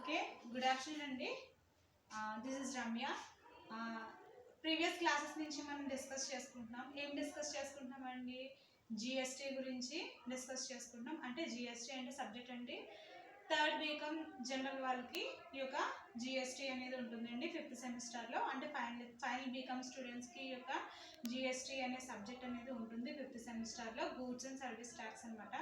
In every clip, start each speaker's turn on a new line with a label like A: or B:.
A: Okay, good afternoon అండి. This is Ramya. Previous classes నుంచి మనం డిస్కస్ చేసుకుంటున్నాం. ఏం డిస్కస్ చేసుకుంటున్నామండి? జిఎస్టీ గురించి డిస్కస్ చేసుకుంటున్నాం. అంటే జిఎస్టీ అంటే సబ్జెక్ట్ అండి. థర్డ్ బీకామ్ జనరల్ వాళ్ళకి ఈ యొక్క జిఎస్టీ అనేది ఉంటుందండి ఫిఫ్త్ సెమిస్టర్లో. అంటే ఫైనల్ బీకామ్ స్టూడెంట్స్కి ఈ యొక్క జిఎస్టీ అనే సబ్జెక్ట్ అనేది ఉంటుంది ఫిఫ్త్ సెమిస్టర్లో. గూడ్స్ అండ్ సర్వీస్ ట్యాక్స్ అనమాట.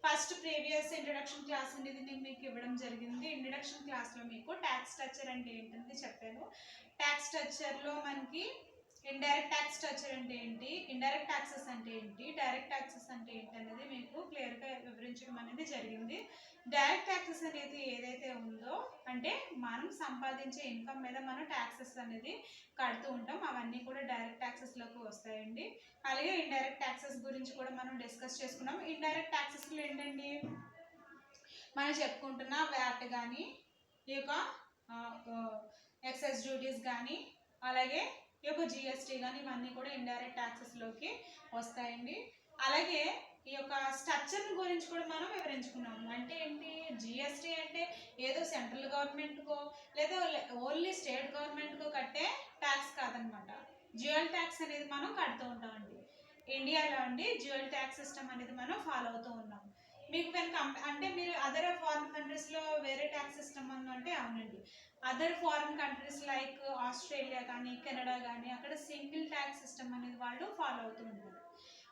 A: ఫస్ట్ ప్రీవియస్ ఇంట్రడక్షన్ క్లాస్ అనేది నేను మీకు ఇవ్వడం జరిగింది. ఇంట్రడక్షన్ క్లాస్లో మీకు ట్యాక్స్ స్ట్రక్చర్ అంటే ఏంటంటే చెప్పాను. ట్యాక్స్ స్ట్రక్చర్లో మనకి ఇండైరెక్ట్ ట్యాక్స్ స్ట్రక్చర్ అంటే ఏంటి, ఇండైరెక్ట్ ట్యాక్సెస్ అంటే ఏంటి, డైరెక్ట్ ట్యాక్సెస్ అంటే ఏంటి అనేది మీకు క్లియర్గా వివరించడం అనేది జరిగింది. డైరెక్ట్ ట్యాక్సెస్ అనేది ఏదైతే ఉందో అంటే మనం సంపాదించే ఇన్కమ్ మీద మనం ట్యాక్సెస్ అనేది కడుతూ ఉంటాం. అవన్నీ కూడా డైరెక్ట్ ట్యాక్సెస్లోకి వస్తాయండి. అలాగే ఇండైరెక్ట్ ట్యాక్సెస్ గురించి కూడా మనం డిస్కస్ చేసుకున్నాం. ఇండైరెక్ట్ ట్యాక్సెస్లో ఏంటండి, మనం చెప్పుకుంటున్న వ్యాట్ కానీ, ఈ యొక్క ఎక్సైజ్ డ్యూటీస్ కానీ, అలాగే ఈ యొక్క జిఎస్టీ కానీ, ఇవన్నీ కూడా ఇండైరెక్ట్ ట్యాక్సెస్లోకి వస్తాయండి. అలాగే ఈ యొక్క స్ట్రక్చర్ గురించి కూడా మనం వివరించుకున్నాము. అంటే ఏంటి, జిఎస్టీ అంటే ఏదో సెంట్రల్ గవర్నమెంట్కో లేదా ఓన్లీ స్టేట్ గవర్నమెంట్కో కట్టే ట్యాక్స్ కాదనమాట. డ్యూయల్ ట్యాక్స్ అనేది మనం కడుతూ ఉంటామండి. ఇండియాలో అండి డ్యూయల్ ట్యాక్స్ సిస్టమ్ అనేది మనం ఫాలో అవుతూ ఉన్నాం. మీకు కనుక అంటే మీరు అదర్ ఫారిన్ కంట్రీస్లో వేరే ట్యాక్స్ సిస్టమ్ అంటే అవునండి. Other foreign countries like Australia కానీ, కెనడా కానీ, అక్కడ సింగిల్ ట్యాక్స్ సిస్టమ్ అనేది వాళ్ళు ఫాలో అవుతూ ఉంటారు.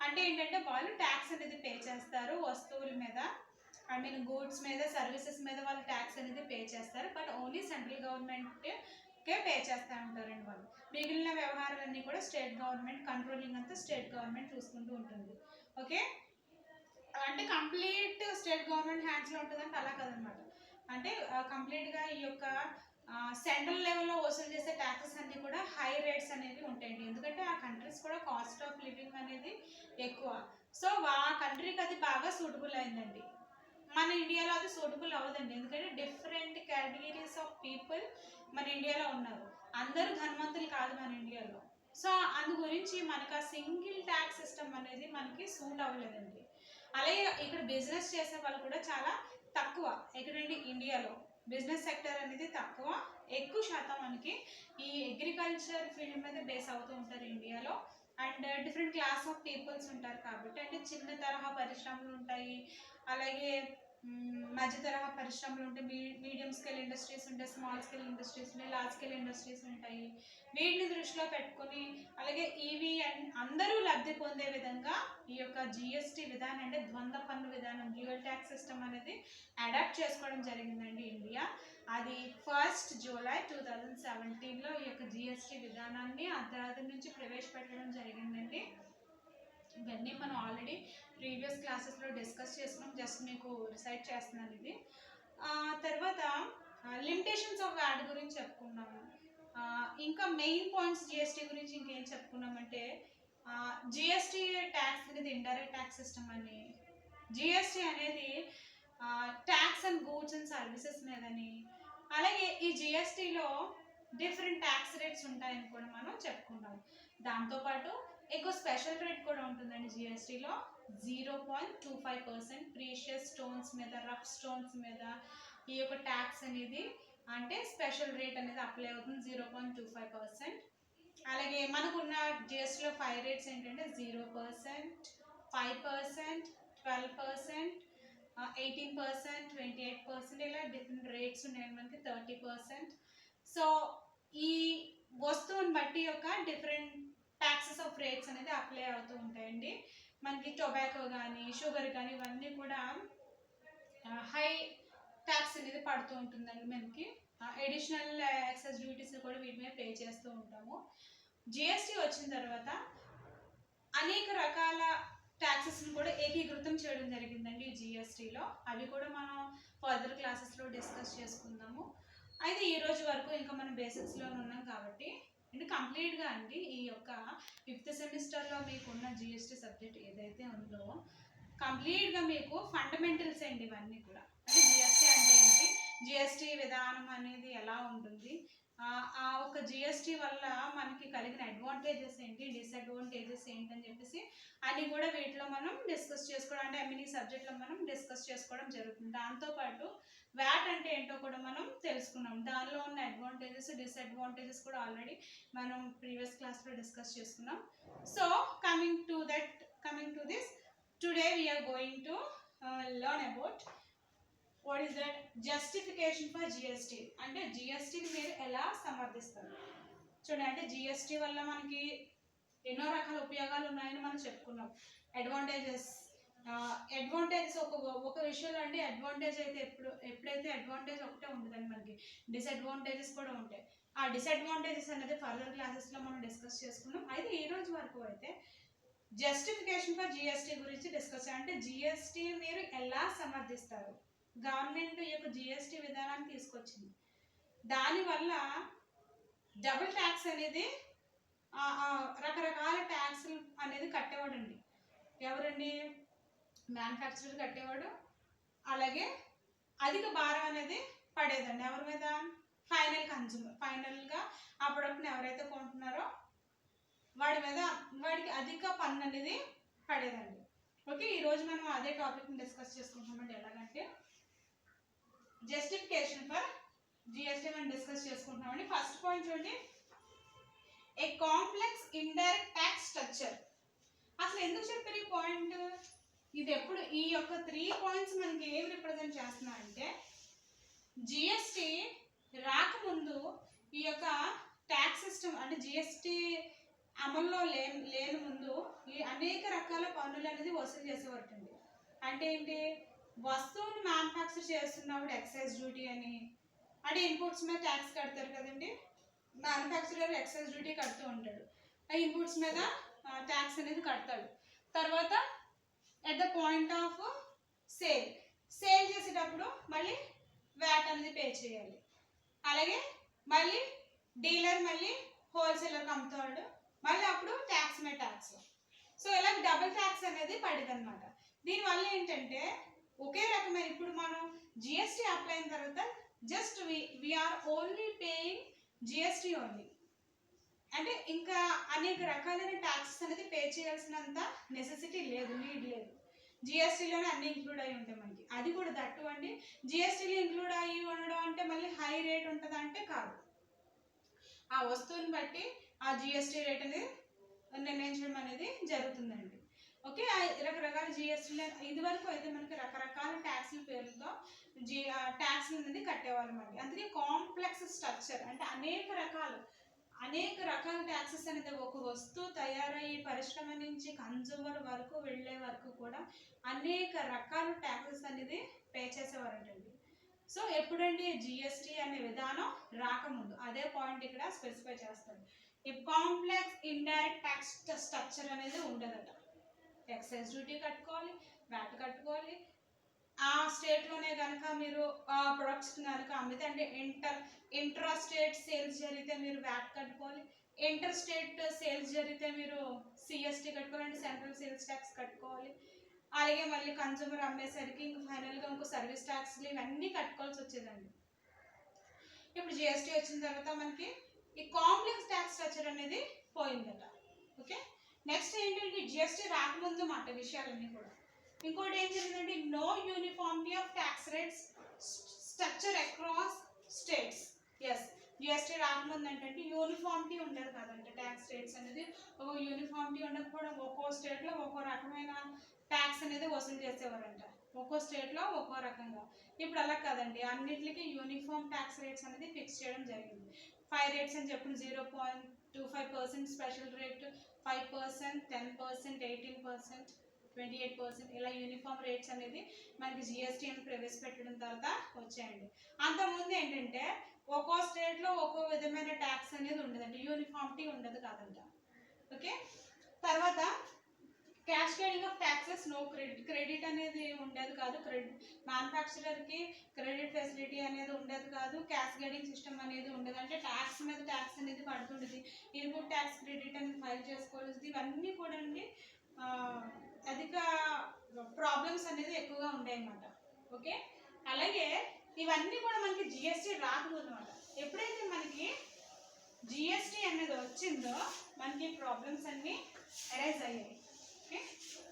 A: అంటే ఏంటంటే వాళ్ళు ట్యాక్స్ అనేది పే చేస్తారు వస్తువుల మీద, ఐ మీన్ గూడ్స్ మీద, సర్వీసెస్ మీద వాళ్ళు ట్యాక్స్ అనేది పే చేస్తారు. బట్ ఓన్లీ సెంట్రల్ గవర్నమెంట్కే పే చేస్తూ ఉంటారండి వాళ్ళు. మిగిలిన వ్యవహారాలన్నీ కూడా స్టేట్ గవర్నమెంట్ కంట్రోలింగ్ అంతా స్టేట్ గవర్నమెంట్ చూసుకుంటూ ఉంటుంది. ఓకే, అంటే కంప్లీట్ స్టేట్ గవర్నమెంట్ హ్యాండ్స్లో ఉంటుందంటే అలా కదనమాట. అంటే కంప్లీట్గా ఈ యొక్క సెంట్రల్ లెవెల్లో వసూలు చేసే ట్యాక్సెస్ అన్నీ కూడా హై రేట్స్ అనేవి ఉంటాయండి. ఎందుకంటే ఆ కంట్రీస్ కూడా కాస్ట్ ఆఫ్ లివింగ్ అనేది ఎక్కువ. సో ఆ కంట్రీకి అది బాగా సూటబుల్ అయిందండి. మన ఇండియాలో అది సూటబుల్ అవ్వదండి. ఎందుకంటే డిఫరెంట్ కేటగిరీస్ ఆఫ్ పీపుల్ మన ఇండియాలో ఉన్నారు. అందరూ ధనవంతులు కాదు మన ఇండియాలో. సో అందు గురించి మనకు ఆ సింగిల్ ట్యాక్స్ సిస్టమ్ అనేది మనకి సూట్ అవ్వలేదండి. అలాగే ఇక్కడ బిజినెస్ చేసే వాళ్ళు కూడా చాలా తక్కువ. ఎక్కడండి, ఇండియాలో బిజినెస్ సెక్టర్ అనేది తక్కువ. ఎక్కువ శాతం మనకి ఈ అగ్రికల్చర్ ఫీల్డ్ మీద బేస్ అవుతూ ఉంటారు ఇండియాలో. And different class of peoples ఉంటారు కాబట్టి, అంటే చిన్న తరహా పరిశ్రమలు ఉంటాయి, అలాగే మధ్య తరహా పరిశ్రమలు ఉంటాయి, మీడియం స్కేల్ ఇండస్ట్రీస్ ఉంటాయి, స్మాల్ స్కేల్ ఇండస్ట్రీస్ ఉంటాయి, లార్జ్ స్కేల్ ఇండస్ట్రీస్ ఉంటాయి. వీటిని దృష్టిలో పెట్టుకుని అలాగే ఇవి అందరూ లబ్ధి పొందే విధంగా ఈ యొక్క జిఎస్టీ విధానం అంటే ద్వంద్వ పన్ను విధానం, డ్యూయల్ ట్యాక్స్ సిస్టమ్ అనేది అడాప్ట్ చేసుకోవడం జరిగిందండి ఇండియా. అది 1st జూలై 2017లో ఈ యొక్క జిఎస్టీ విధానాన్ని అర్ధరాత్రి నుంచి ప్రవేశపెట్టడం జరిగిందండి. ఇవన్నీ మనం ఆల్రెడీ ప్రీవియస్ క్లాసెస్లో డిస్కస్ చేసుకున్నాం. జస్ట్ మీకు రిసైట్ చేస్తున్నాను ఇది. తర్వాత లిమిటేషన్స్ ఆఫ్ వ్యాట్ గురించి చెప్పుకున్నాము. ఇంకా మెయిన్ పాయింట్స్ జిఎస్టీ గురించి ఇంకేం చెప్పుకున్నామంటే, జిఎస్టీ ట్యాక్స్ అనేది ఇండైరెక్ట్ ట్యాక్స్ సిస్టమ్ అని, జిఎస్టీ అనేది tax and goods and services మీదని, అలాగే ఈ జిఎస్టీలో డిఫరెంట్ ట్యాక్స్ రేట్స్ ఉంటాయని కూడా మనం చెప్పుకున్నాం. దాంతోపాటు ఎక్కువ స్పెషల్ రేట్ కూడా ఉంటుందండి జిఎస్టీలో. 0.25% ప్రీషియస్ స్టోన్స్ మీద, రఫ్ స్టోన్స్ మీద ఈ యొక్క ట్యాక్స్ అనేది అంటే స్పెషల్ రేట్ అనేది అప్లై అవుతుంది, 0.25%. అలాగే మనకున్న జిఎస్టీలో 5 రేట్స్ ఏంటంటే 0%, 5%, 12%, 18%, 28%, ఇలా డిఫరెంట్ రేట్స్ ఉన్నాయి మనకి, 30%. సో ఈ వస్తువుని బట్టి యొక్క డిఫరెంట్ ట్యాక్సెస్ ఆఫ్ రేట్స్ అనేది అప్లై అవుతూ ఉంటాయండి. మనకి టొబాకో కానీ, షుగర్ కానీ, ఇవన్నీ కూడా హై ట్యాక్స్ అనేది పడుతూ ఉంటుందండి. మనకి అడిషనల్ ఎక్సైజ్ డ్యూటీస్ కూడా వీటి మీద పే చేస్తూ ఉంటాము. జిఎస్టీ వచ్చిన తర్వాత అనేక రకాల ట్యాక్సెస్ని కూడా ఏకీకృతం చేయడం జరిగిందండి జిఎస్టీలో. అవి కూడా మనం ఫర్దర్ క్లాసెస్లో డిస్కస్ చేసుకుందాము. అయితే ఈ రోజు వరకు ఇంకా మనం బేసిక్స్లో ఉన్నాం కాబట్టి, అంటే కంప్లీట్గా అండి ఈ యొక్క 5th సెమిస్టర్లో మీకున్న జిఎస్టీ సబ్జెక్ట్ ఏదైతే ఉందో కంప్లీట్గా మీకు ఫండమెంటల్స్ అండి ఇవన్నీ కూడా. అంటే జిఎస్టీ అంటే ఏంటి, జిఎస్టీ విధానం అనేది ఎలా ఉంటుంది, ఆ ఒక జిఎస్టీ వల్ల మనకి కలిగిన అడ్వాంటేజెస్ ఏంటి, డిసడ్వాంటేజెస్ ఏంటి అని చెప్పేసి అని కూడా వీటిలో మనం డిస్కస్ చేసుకోవడం, అంటే ఎంఈనీ సబ్జెక్ట్లో మనం డిస్కస్ చేసుకోవడం జరుగుతుంది. దాంతోపాటు వ్యాట్ అంటే ఏంటో కూడా మనం తెలుసుకున్నాం. దానిలో ఉన్న అడ్వాంటేజెస్, డిసడ్వాంటేజెస్ కూడా ఆల్రెడీ మనం ప్రీవియస్ క్లాస్లో డిస్కస్ చేసుకున్నాం. So coming to this, today we're going to learn about what is that justification for GST. అంటే జిఎస్టీని మీరు ఎలా సమర్థిస్తారు చూడండి. అంటే జిఎస్టీ వల్ల మనకి ఎన్నో రకాల ఉపయోగాలు ఉన్నాయని మనం చెప్పుకున్నాం. అడ్వాంటేజెస్ ఒక విషయంలో అంటే అడ్వాంటేజ్ అయితే ఎప్పుడైతే అడ్వాంటేజ్ ఒకటే ఉంటుందండి, మనకి డిసడ్వాంటేజెస్ కూడా ఉంటాయి. ఆ డిసడ్వాంటేజెస్ అనేది ఫర్దర్ క్లాసెస్లో మనం డిస్కస్ చేసుకున్నాం. అయితే ఈ రోజు వరకు అయితే జస్టిఫికేషన్ ఫర్ జిఎస్టీ గురించి డిస్కస్, అంటే జిఎస్టీ మీరు ఎలా సమర్థిస్తారు. గవర్నమెంట్ ఈ యొక్క జిఎస్టీ విధానాన్ని తీసుకొచ్చింది, దానివల్ల డబుల్ ట్యాక్స్ అనేది రకరకాల ట్యాక్స్లు అనేది కట్టేవాడండి. ఎవరండి? మ్యానుఫ్యాక్చరర్ కట్టేవాడు. అలాగే అధిక భారం అనేది పడేదండి ఎవరి మీద? Final consumer. ఫైనల్గా ఆ ప్రొడక్ట్ని ఎవరైతే కొంటున్నారో వాడికి అధిక పన్ను అనేది పడేదండి. ఓకే, ఈరోజు మనం అదే టాపిక్ని డిస్కస్ చేసుకుంటామండి. ఎలాగంటే జస్టిఫికేషన్ ఫర్ జిఎస్టీ మనం డిస్కస్ చేసుకుంటున్నామండి. ఫస్ట్ పాయింట్ చూడండి, ఏ కాంప్లెక్స్ ఇండైరెక్ట్ ట్యాక్స్ స్ట్రక్చర్. అసలు ఎందుకు చెప్పారు ఈ పాయింట్? ఇది ఎప్పుడు ఈ యొక్క 3 పాయింట్స్ మనకి ఏం రిప్రజెంట్ చేస్తున్నాయంటే, జిఎస్టీ రాకముందు ఈ యొక్క ట్యాక్స్ సిస్టమ్, అంటే జిఎస్టీ అమల్లో లేని ముందు ఈ అనేక రకాల పన్నులు అనేది వసూలు చేసేవారండి. అంటే ఏంటి? వస్తువుని మ్యానుఫ్యాక్చర్ చేస్తున్నప్పుడు ఎక్సైజ్ డ్యూటీ అని, అంటే ఇన్పుట్స్ మీద ట్యాక్స్ కడతారు కదండి. మ్యానుఫ్యాక్చరర్ ఎక్సైజ్ డ్యూటీ కడుతూ ఉంటాడు, ఆ ఇన్పుట్స్ మీద ట్యాక్స్ అనేది కడతాడు. తర్వాత at the point of sale చేసేటప్పుడు మళ్ళీ వ్యాట్ అనేది పే చేయాలి. అలాగే మళ్ళీ డీలర్ మళ్ళీ హోల్సేలర్కి అమ్ముతాడు, మళ్ళీ అప్పుడు ట్యాక్స్ మీద ట్యాక్స్. సో ఇలా డబుల్ ట్యాక్స్ అనేది పడింది అనమాట. దీనివల్ల ఏంటంటే ఒకే రకమైన, ఇప్పుడు మనం జిఎస్టీ అప్లై అయిన తర్వాత just we're only paying GST only, అంటే ఇంకా అనేక రకాలైన ట్యాక్సెస్ అనేది పే చేయాల్సినంత నెసెసిటీ లేదు, నీడ్ లేదు. జిఎస్టీలోనే అన్ని ఇంక్లూడ్ అయ్యి ఉంటాయి మనకి. అది కూడా దట్టు అండి, జిఎస్టీలో ఇంక్లూడ్ అయ్యి ఉండడం అంటే మళ్ళీ హై రేట్ ఉంటుందా అంటే కాదు. ఆ వస్తువుని బట్టి ఆ జిఎస్టీ రేట్ అనేది నిర్ణయించడం అనేది జరుగుతుందండి. ఓకే, రకరకాల జిఎస్టీలు ఇది వరకు అయితే మనకి రకరకాల ట్యాక్స్ల పేర్లతో ట్యాక్స్లు అనేది కట్టేవాళ్ళం అండి. అందుకే కాంప్లెక్స్ స్ట్రక్చర్, అంటే అనేక రకాల ట్యాక్సెస్ అనేది ఒక వస్తువు తయారయ్యే పరిశ్రమ నుంచి కన్జ్యూమర్ వరకు వెళ్ళే వరకు కూడా అనేక రకాల ట్యాక్సెస్ అనేది పే చేసేవారంటండి. సో ఎప్పుడండి? జిఎస్టీ అనే విధానం రాకముందు. అదే పాయింట్ ఇక్కడ స్పెసిఫై చేస్తాడు. ఈ కాంప్లెక్స్ ఇండైరెక్ట్ ట్యాక్స్ స్ట్రక్చర్ అనేది ఉండదట. ఎక్సైజ్ డ్యూటీ కట్టుకోవాలి, వ్యాట్ కట్టుకోవాలి. ఆ స్టేట్లోనే కనుక మీరు ఆ ప్రొడక్ట్స్ కనుక అమ్మితే, అంటే ఇంట్రా స్టేట్ సేల్స్ జరిగితే మీరు వ్యాట్ కట్టుకోవాలి. ఇంటర్ స్టేట్ సేల్స్ జరిగితే మీరు సిఎస్టీ కట్టుకోవాలి, అంటే సెంట్రల్ సేల్స్ ట్యాక్స్ కట్టుకోవాలి. అలాగే మళ్ళీ కన్జ్యూమర్ అమ్మేసరికి ఇంక ఫైనల్గా ఇంకో సర్వీస్ ట్యాక్స్లు ఇవన్నీ కట్టుకోవాల్సి వచ్చేదండి. ఇప్పుడు జిఎస్టీ వచ్చిన తర్వాత మనకి ఈ కాంప్లెక్స్ ట్యాక్స్ స్ట్రక్చర్ అనేది పోయిందట. ఓకే, నెక్స్ట్ ఏంటంటే జిఎస్టీ రాకముందు మాట విషయాలన్నీ కూడా. ఇంకోటి ఏం జరిగిందంటే, no uniformity of tax rates structure across states. Yes, GST రాకముందు ఏంటంటే యూనిఫార్మిటీ ఉండదు కదంటే, ట్యాక్స్ రేట్స్ అనేది ఒక యూనిఫార్మిటీ ఉండకపోవడం, ఒక్కో స్టేట్లో ఒక్కో రకమైన ట్యాక్స్ అనేది వసూలు చేసేవారంట, ఒక్కో స్టేట్లో ఒక్కో రకంగా. ఇప్పుడు అలా కాదండి, అన్నిటికీ యూనిఫామ్ ట్యాక్స్ రేట్స్ అనేది ఫిక్స్ చేయడం జరిగింది. 5 రేట్స్ అని చెప్పిన 0.25% స్పెషల్ రేట్, 5%, 10%, 18%, 28% ఇలా యూనిఫామ్ రేట్స్ అనేది మనకి జిఎస్టీ అని ప్రవేశపెట్టడం తర్వాత వచ్చాయండి. అంతకుముందు ఏంటంటే ఒక్కో స్టేట్లో ఒక్కో విధమైన ట్యాక్స్ అనేది ఉండదండి, యూనిఫామిటీ ఉండదు కాదంట. ఓకే, తర్వాత cascading of taxes, no credit అనేది ఉండేది కాదు. మ్యానుఫ్యాక్చరర్కి క్రెడిట్ ఫెసిలిటీ అనేది ఉండేది కాదు. క్యాస్కేడింగ్ సిస్టమ్ అనేది ఉండదు, అంటే ట్యాక్స్ మీద ట్యాక్స్ అనేది పడుతుండేది. ఇన్పుట్ ట్యాక్స్ క్రెడిట్ అనేది ఫైల్ చేసుకోవాల్సింది. ఇవన్నీ కూడా అండి అధిక ప్రాబ్లమ్స్ అనేది ఎక్కువగా ఉంటాయి అన్నమాట. ఓకే, అలాగే ఇవన్నీ కూడా మనకి జిఎస్టీ రాకముందు అనమాట. ఎప్పుడైతే మనకి జిఎస్టీ అనేది వచ్చిందో మనకి ప్రాబ్లమ్స్ అన్నీ అరైజ్ అయ్యాయి. ఓకే,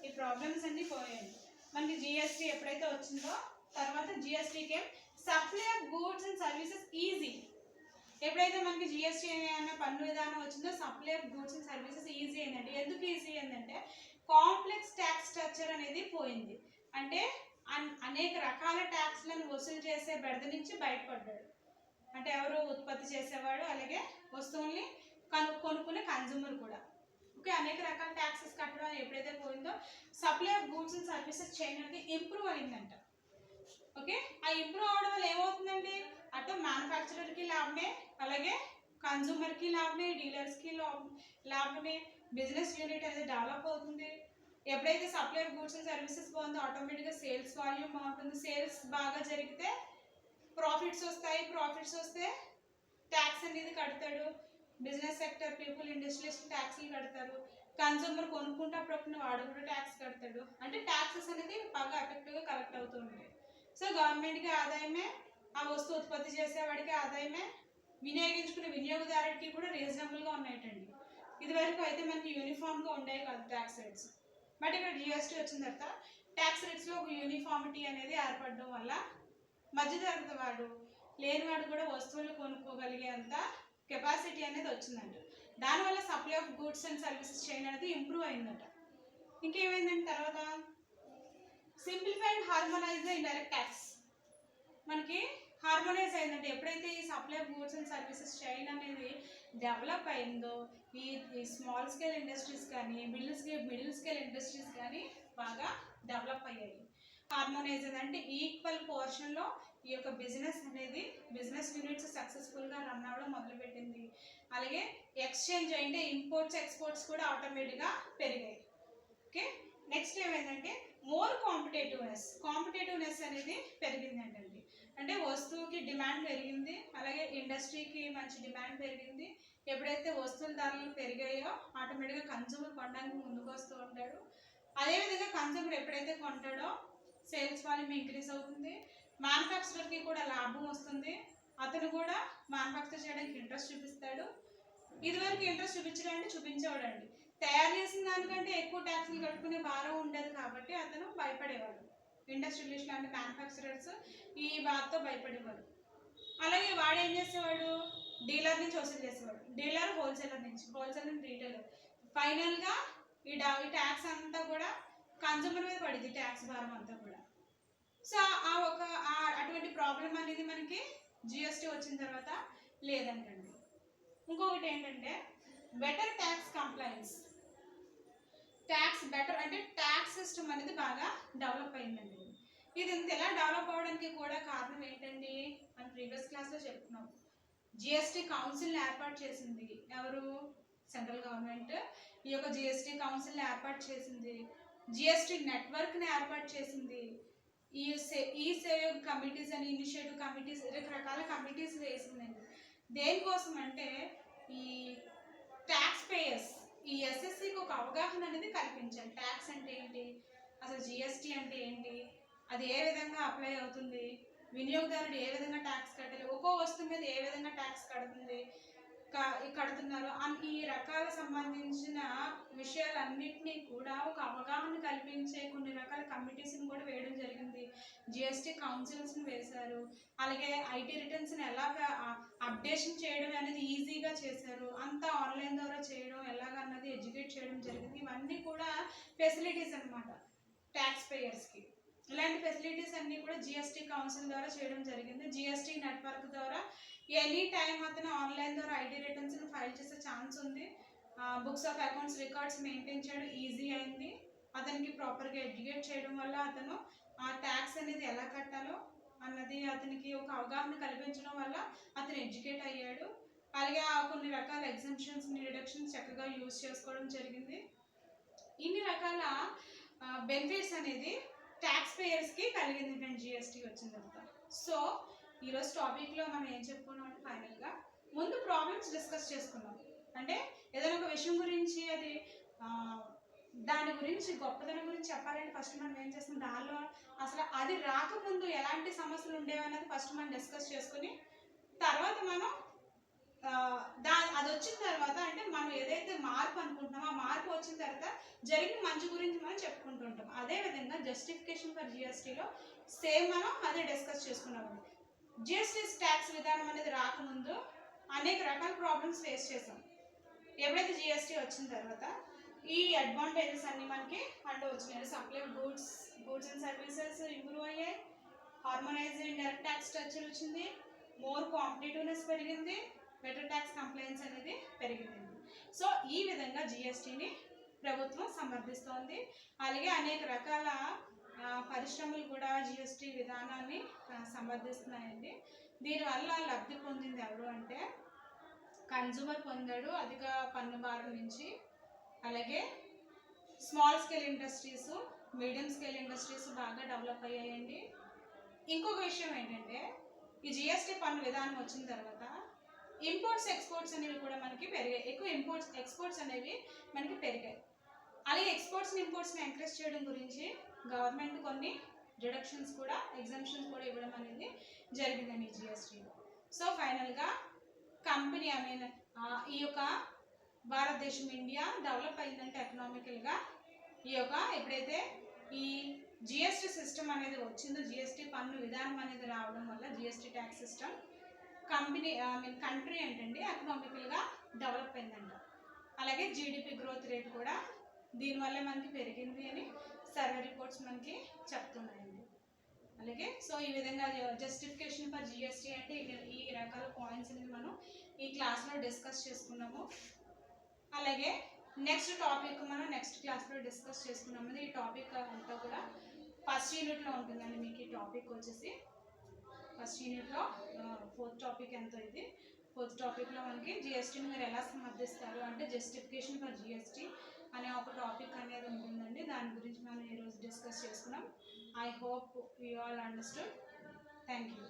A: ఈ ప్రాబ్లమ్స్ అన్నీ పోయాయి. మనకి జిఎస్టీ ఎప్పుడైతే వచ్చిందో తర్వాత జిఎస్టీకి supply of goods and services easy. ఎప్పుడైతే మనకి జిఎస్టీ అనే పన్ను విధానం వచ్చిందో supply of goods and services easy అయిందండి. ఎందుకు ఈజీ అయిందంటే కాంప్లెక్స్ ట్యాక్స్ స్ట్రక్చర్ అనేది పోయింది. అంటే అనేక రకాల ట్యాక్స్లను వసూలు చేసే బెడద నుంచి బయటపడ్డాడు. అంటే ఎవరు ఉత్పత్తి చేసేవాడు, అలాగే వస్తువుల్ని కొనుక్కునే కన్జ్యూమర్ కూడా. ఓకే, అనేక రకాల ట్యాక్సెస్ కట్టడం ఎప్పుడైతే పోయిందో supply of goods and services chain అనేది ఇంప్రూవ్ అయిందంట. ఓకే, ఆ ఇంప్రూవ్ అవడం వల్ల ఏమవుతుందండి, అటు మ్యానుఫ్యాక్చరర్కి లాభమే, అలాగే కన్జ్యూమర్కి లాభమే, డీలర్స్కి లాభమే, బిజినెస్ యూనిట్ అనేది డెవలప్ అవుతుంది. ఎప్పుడైతే supply of goods and services బాగుందో ఆటోమేటిక్గా సేల్స్ వాల్యూమ్ బాగుంటుంది. సేల్స్ బాగా జరిగితే ప్రాఫిట్స్ వస్తాయి. ప్రాఫిట్స్ వస్తే ట్యాక్స్ అనేది కడతాడు. బిజినెస్ సెక్టర్ పీపుల్ ఇండస్ట్రీస్ ట్యాక్స్లు కడతారు. కన్జ్యూమర్ కొనుక్కుంటప్పుడు వాడు కూడా ట్యాక్స్ కడతాడు. అంటే ట్యాక్సెస్ అనేది బాగా ఎఫెక్టివ్గా కలెక్ట్ అవుతూ ఉంటాయి. సో గవర్నమెంట్కి ఆదాయమే, ఆ వస్తువు ఉత్పత్తి చేసేవాడికి ఆదాయమే, వినియోగించుకునే వినియోగదారుడికి కూడా రీజనబుల్గా ఉన్నాయటండి. ఇదివరకు అయితే మనకి యూనిఫామ్గా ఉండేవి కాదు ట్యాక్స్ రేట్స్. బట్ ఇక్కడ జిఎస్టీ వచ్చిన తర్వాత ట్యాక్స్ రేట్స్లో ఒక యూనిఫామిటీ అనేది ఏర్పడడం వల్ల మధ్యతరగతి వాడు లేనివాడు కూడా వస్తువులు కొనుక్కోగలిగేంత కెపాసిటీ అనేది వచ్చిందంట. దానివల్ల supply of goods and services chain అనేది ఇంప్రూవ్ అయిందట. ఇంకేమైందంటే తర్వాత simplify and harmonise the indirect tax మనకి హార్మోనైజ్ అయిందంటే ఎప్పుడైతే ఈ supply of goods and services chain అనేది డెవలప్ అయిందో ఈ స్మాల్ స్కేల్ ఇండస్ట్రీస్ కానీ మిడిల్ స్కేల్ ఇండస్ట్రీస్ కానీ బాగా డెవలప్ అయ్యాయి. హార్మోనైజ్ అంటే ఈక్వల్ పోర్షన్లో ఈ యొక్క బిజినెస్ యూనిట్స్ సక్సెస్ఫుల్గా రన్ అవ్వడం మొదలుపెట్టింది. అలాగే ఎక్స్చేంజ్ అంటే ఇంపోర్ట్స్ ఎక్స్పోర్ట్స్ కూడా ఆటోమేటిక్గా పెరిగాయి. ఓకే, నెక్స్ట్ ఏమైందంటే మోర్ కాంపిటేటివ్నెస్ అనేది పెరిగిందండి. అంటే వస్తువుకి డిమాండ్ పెరిగింది, అలాగే ఇండస్ట్రీకి మంచి డిమాండ్ పెరిగింది. ఎప్పుడైతే వస్తువుల ధరలు పెరిగాయో ఆటోమేటిక్గా కన్జ్యూమర్ కొనడానికి ముందుకు వస్తూ ఉంటాడు. అదేవిధంగా కన్జ్యూమర్ ఎప్పుడైతే కొంటాడో సేల్స్ వాల్యూమ్ ఇంక్రీజ్ అవుతుంది. మ్యానుఫ్యాక్చరర్కి కూడా లాభం వస్తుంది. అతను కూడా మ్యానుఫ్యాక్చర్ చేయడానికి ఇంట్రెస్ట్ చూపిస్తాడు. ఇదివరకు ఇంట్రెస్ట్ చూపించేవాడండి. తయారు చేసిన దానికంటే ఎక్కువ ట్యాక్స్లు కట్టుకునే భారం ఉండేది కాబట్టి అతను భయపడేవాడు. ఇండస్ట్రియలిస్ట్ అంటే మ్యానుఫ్యాక్చరర్స్ ఈ బాధతో భయపడేవాడు. అలాగే వాడు ఏం చేసేవాడు, డీలర్ నుంచి వసూలు చేసేవాడు. డీలర్ హోల్సేలర్ నుంచి రీటైలర్. ఫైనల్గా ఈ ట్యాక్స్ అంతా కూడా కన్జ్యూమర్ మీద పడింది, ట్యాక్స్ భారం అంతా కూడా. సో అటువంటి ప్రాబ్లం అనేది మనకి జిఎస్టీ వచ్చిన తర్వాత లేదంటండి. ఇంకొకటి ఏంటంటే better tax compliance. Tax system అనేది బాగా డెవలప్ అయిందండి. ఇది ఎలా డెవలప్ అవడానికి కూడా కారణం ఏంటండి, మనం ప్రీవియస్ క్లాస్లో చెప్పుకున్నాం. జిఎస్టీ కౌన్సిల్ని ఏర్పాటు చేసింది ఎవరు, సెంట్రల్ గవర్నమెంట్ ఈ యొక్క జిఎస్టీ కౌన్సిల్ని ఏర్పాటు చేసింది. జిఎస్టీ నెట్వర్క్ని ఏర్పాటు చేసింది. ఈ సేవ్ కమిటీస్ అని ఇనిషియేటివ్ కమిటీస్ రకరకాల కమిటీస్ వేసిందండి. దేనికోసం అంటే ఈ ట్యాక్స్ పేయర్స్ ఈ ఎస్ఎస్సికి ఒక అవగాహన అనేది కల్పించాలి. ట్యాక్స్ అంటే ఏంటి, అసలు జిఎస్టీ అంటే ఏంటి, అది ఏ విధంగా అప్లై అవుతుంది, వినియోగదారుడు ఏ విధంగా ట్యాక్స్ కట్టాలి, ఒక్కో వస్తువు మీద ఏ విధంగా ట్యాక్స్ కడుతున్నారు అని ఈ రకాల సంబంధించిన విషయాలన్నింటినీ కూడా ఒక అవగాహన కల్పించే కొన్ని రకాల కమిటీస్ని కూడా వేయడం జరిగింది. జిఎస్టీ కౌన్సిల్స్ని వేశారు. అలాగే ఐటీ రిటర్న్స్ని ఎలా అప్డేషన్ చేయడం అనేది ఈజీగా చేశారు. అంతా ఆన్లైన్ ద్వారా చేయడం ఎలాగన్నది ఎడ్యుకేట్ చేయడం జరిగింది. ఇవన్నీ కూడా ఫెసిలిటీస్ అన్నమాట ట్యాక్స్ పేయర్స్కి. ఇలాంటి ఫెసిలిటీస్ అన్నీ కూడా జిఎస్టీ కౌన్సిల్ ద్వారా చేయడం జరిగింది. జిఎస్టీ నెట్వర్క్ ద్వారా ఎనీ టైం అతను ఆన్లైన్ ద్వారా ఐటీ రిటర్న్స్ని ఫైల్ చేసే ఛాన్స్ ఉంది. Books of accounts records maintain చేయడం ఈజీ అయింది. అతనికి ప్రాపర్గా ఎడ్యుకేట్ చేయడం వల్ల అతను ఆ ట్యాక్స్ అనేది ఎలా కట్టాలో అన్నది అతనికి ఒక అవగాహన కల్పించడం వల్ల అతను ఎడ్యుకేట్ అయ్యాడు. అలాగే కొన్ని రకాల ఎగ్జంప్షన్స్ని డిడక్షన్స్ చక్కగా యూజ్ చేసుకోవడం జరిగింది. ఇన్ని రకాల బెనిఫిట్స్ అనేది ట్యాక్స్ పేయర్స్కి కలిగింది జిఎస్టీ వచ్చిన తర్వాత. సో ఈరోజు టాపిక్లో మనం ఏం చెప్పుకున్నాం అంటే ఫైనల్గా ముందు ప్రాబ్లమ్స్ డిస్కస్ చేసుకున్నాం. అంటే ఏదైనా ఒక విషయం గురించి అది దాని గురించి గొప్పతనం గురించి చెప్పాలంటే ఫస్ట్ మనం ఏం చేస్తాం, దానిలో అసలు అది రాకముందు ఎలాంటి సమస్యలు ఉండేవి అనేది ఫస్ట్ మనం డిస్కస్ చేసుకుని తర్వాత మనం అది వచ్చిన తర్వాత అంటే మనం ఏదైతే మార్పు అనుకుంటున్నామో ఆ మార్పు వచ్చిన తర్వాత జరిగిన మంచి గురించి మనం చెప్పుకుంటూ ఉంటాం. అదేవిధంగా జస్టిఫికేషన్ ఫర్ జిఎస్టీలో సేమ్ మనం అదే డిస్కస్ చేసుకున్నాము. జిఎస్టీ ట్యాక్స్ విధానం అనేది రాకముందు అనేక రకాల ప్రాబ్లమ్స్ ఫేస్ చేసాం. ఎప్పుడైతే జిఎస్టీ వచ్చిన తర్వాత ఈ అడ్వాంటేజెస్ అన్ని మనకి అంటే వచ్చినాయి. Supply goods and services improve అయ్యాయి, హార్మోనైజ్డ్ ఇండైరెక్ట్ ట్యాక్స్ స్ట్రక్చర్ వచ్చింది, మోర్ కాంపిటేటివ్నెస్ పెరిగింది, బెటర్ ట్యాక్స్ కంప్లైన్స్ అనేది పెరిగింది. సో ఈ విధంగా జిఎస్టీని ప్రభుత్వం సమర్థిస్తోంది. అలాగే అనేక రకాల పరిశ్రమలు కూడా జిఎస్టీ విధానాన్ని సమర్థిస్తున్నాయండి. దీనివల్ల లబ్ధి పొందింది ఎవరు అంటే కన్జ్యూమర్ పొందాడు అధిక పన్ను భారం నుంచి. అలాగే small scale industries, medium scale industries బాగా డెవలప్ అయ్యాయండి. ఇంకొక విషయం ఏంటంటే ఈ జిఎస్టీ పన్ను విధానం వచ్చిన తర్వాత ఇంపోర్ట్స్ ఎక్స్పోర్ట్స్ అనేవి కూడా మనకి పెరిగాయి. ఎక్కువ ఎక్స్పోర్ట్స్ అనేవి మనకి పెరిగాయి. అలాగే ఎక్స్పోర్ట్స్ని ఇంపోర్ట్స్ని ఎంకరేజ్ చేయడం గురించి గవర్నమెంట్ కొన్ని డిడక్షన్స్ కూడా ఎగ్జామ్షన్స్ కూడా ఇవ్వడం అనేది జరిగిందండి జిఎస్టీలో. సో ఫైనల్గా కంపెనీ ఈ యొక్క భారతదేశం ఇండియా డెవలప్ అయిందంటే ఎకనామికల్గా ఈ యొక్క ఎప్పుడైతే ఈ జిఎస్టీ సిస్టమ్ అనేది వచ్చిందో, జిఎస్టీ పన్ను విధానం అనేది రావడం వల్ల జిఎస్టీ ట్యాక్స్ సిస్టమ్ కంట్రీ ఏంటండి ఎకనామికల్గా డెవలప్ అయిందంట. అలాగే జీడిపి గ్రోత్ రేట్ కూడా దీనివల్ల మనకి పెరిగింది అని సర్వే రిపోర్ట్స్ మనకి చెప్తున్నాయండి. అలాగే సో ఈ విధంగా జస్టిఫికేషన్ ఫర్ జిఎస్టీ అంటే ఈ రకాల పాయింట్స్ అనేది మనం ఈ క్లాస్లో డిస్కస్ చేసుకున్నాము. అలాగే నెక్స్ట్ టాపిక్ మనం నెక్స్ట్ క్లాస్లో డిస్కస్ చేసుకున్నాము. ఈ టాపిక్ అంతా కూడా ఫస్ట్ యూనిట్లో ఉంటుందండి. మీకు ఈ టాపిక్ వచ్చేసి ఫస్ట్ యూనిట్లో 4th టాపిక్ ఎంతో ఇది 4th టాపిక్లో మనకి జిఎస్టీని మీరు ఎలా సమర్థిస్తారు అంటే జస్టిఫికేషన్ ఫర్ జిఎస్టీ అనే ఒక టాపిక్ అనేది ఉంటుందండి. దాని గురించి మనం ఈరోజు డిస్కస్ చేసుకున్నాం. I hope you all understood. Thank you.